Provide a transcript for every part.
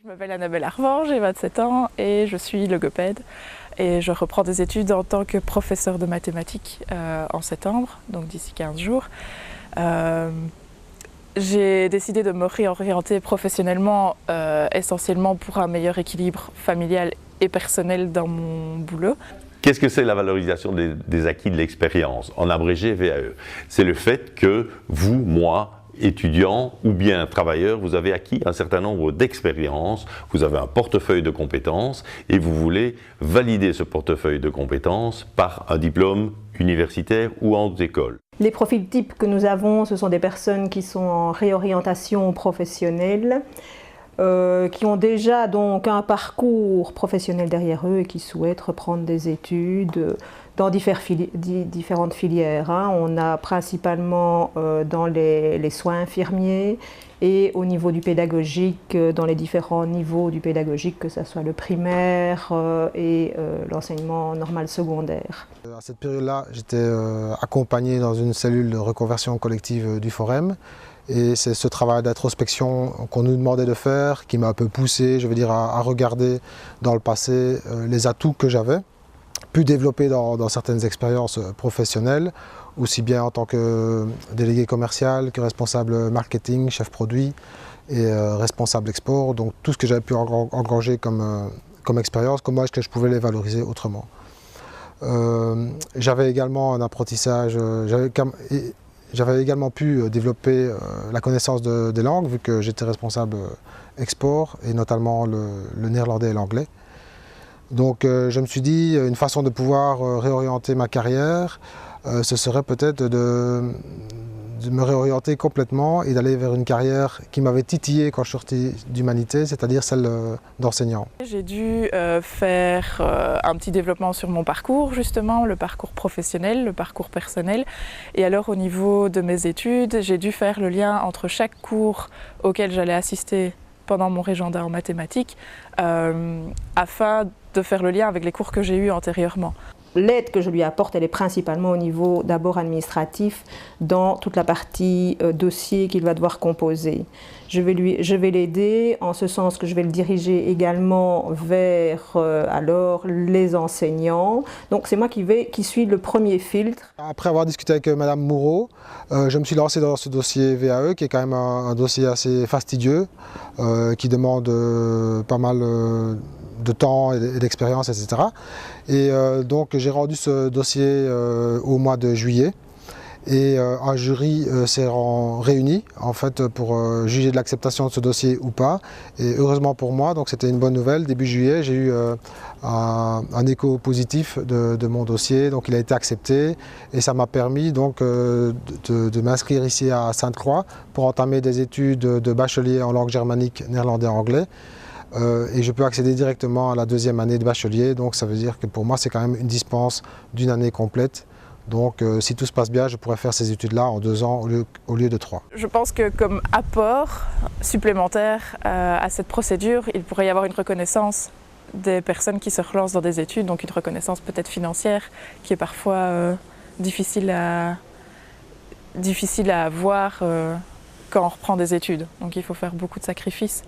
Je m'appelle Annabelle Arvan, j'ai 27 ans et je suis logopède. Et je reprends des études en tant que professeur de mathématiques en septembre, donc d'ici 15 jours. J'ai décidé de me réorienter professionnellement essentiellement pour un meilleur équilibre familial et personnel dans mon boulot. Qu'est-ce que c'est la valorisation des acquis de l'expérience? En abrégé VAE, c'est le fait que vous, moi, étudiant ou bien travailleur, vous avez acquis un certain nombre d'expériences, vous avez un portefeuille de compétences et vous voulez valider ce portefeuille de compétences par un diplôme universitaire ou en haute école. Les profils types que nous avons, ce sont des personnes qui sont en réorientation professionnelle, qui ont déjà donc un parcours professionnel derrière eux et qui souhaitent reprendre des études dans différentes filières. On a principalement dans les soins infirmiers et au niveau du pédagogique, dans les différents niveaux du pédagogique, que ce soit le primaire et l'enseignement normal secondaire. À cette période-là, j'étais accompagné dans une cellule de reconversion collective du Forum. Et c'est ce travail d'introspection qu'on nous demandait de faire qui m'a un peu poussé, je veux dire, à regarder dans le passé les atouts que j'avais, pu développer dans certaines expériences professionnelles, aussi bien en tant que délégué commercial que responsable marketing, chef produit et responsable export. Donc tout ce que j'avais pu engranger comme expérience, comment est-ce que je pouvais les valoriser autrement. J'avais également un apprentissage, j'avais également pu développer la connaissance des langues, vu que j'étais responsable export, et notamment le néerlandais et l'anglais. Donc je me suis dit, une façon de pouvoir réorienter ma carrière, ce serait peut-être de me réorienter complètement et d'aller vers une carrière qui m'avait titillé quand je suis sorti d'humanité, c'est-à-dire celle d'enseignant. J'ai dû faire un petit développement sur mon parcours, justement, le parcours professionnel, le parcours personnel. Et alors au niveau de mes études, j'ai dû faire le lien entre chaque cours auquel j'allais assister pendant mon régenda en mathématiques, afin de faire le lien avec les cours que j'ai eus antérieurement. L'aide que je lui apporte, elle est principalement au niveau d'abord administratif, dans toute la partie dossier qu'il va devoir composer. Je vais l'aider en ce sens que je vais le diriger également vers alors les enseignants. Donc c'est moi qui suis le premier filtre. Après avoir discuté avec Madame Moureau, je me suis lancé dans ce dossier VAE qui est quand même un dossier assez fastidieux, qui demande pas mal de temps et d'expérience, etc. Et donc j'ai rendu ce dossier au mois de juillet et un jury s'est réuni en fait pour juger de l'acceptation de ce dossier ou pas. Et heureusement pour moi, donc c'était une bonne nouvelle, début juillet j'ai eu un écho positif de mon dossier, donc il a été accepté et ça m'a permis donc de m'inscrire ici à Sainte-Croix pour entamer des études de bachelier en langue germanique, néerlandais, anglais. Et je peux accéder directement à la deuxième année de bachelier, donc ça veut dire que pour moi c'est quand même une dispense d'une année complète. Donc si tout se passe bien, je pourrais faire ces études-là en 2 ans au lieu de 3. Je pense que comme apport supplémentaire à cette procédure, il pourrait y avoir une reconnaissance des personnes qui se relancent dans des études, donc une reconnaissance peut-être financière qui est parfois difficile à avoir quand on reprend des études. Donc il faut faire beaucoup de sacrifices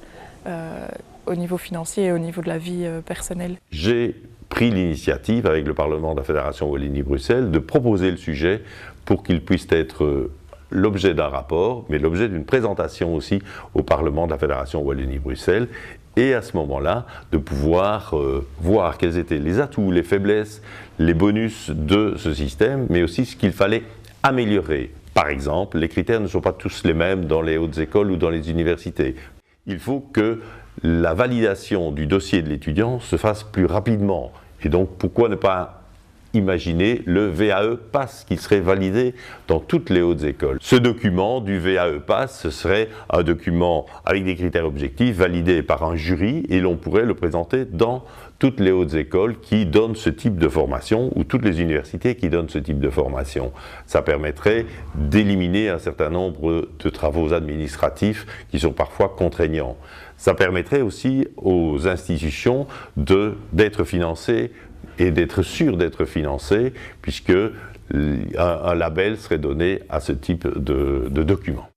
au niveau financier et au niveau de la vie personnelle. J'ai pris l'initiative avec le Parlement de la Fédération Wallonie-Bruxelles de proposer le sujet pour qu'il puisse être l'objet d'un rapport, mais l'objet d'une présentation aussi au Parlement de la Fédération Wallonie-Bruxelles, et à ce moment-là, de pouvoir voir quels étaient les atouts, les faiblesses, les bonus de ce système, mais aussi ce qu'il fallait améliorer. Par exemple, les critères ne sont pas tous les mêmes dans les hautes écoles ou dans les universités. Il faut que la validation du dossier de l'étudiant se fasse plus rapidement. Et donc, pourquoi ne pas imaginer le VAE Pass qui serait validé dans toutes les hautes écoles? Ce document du VAE Pass, ce serait un document avec des critères objectifs validé par un jury et l'on pourrait le présenter dans toutes les hautes écoles qui donnent ce type de formation ou toutes les universités qui donnent ce type de formation. Ça permettrait d'éliminer un certain nombre de travaux administratifs qui sont parfois contraignants. Ça permettrait aussi aux institutions d'être financées et d'être sûres d'être financées, puisque un label serait donné à ce type de document.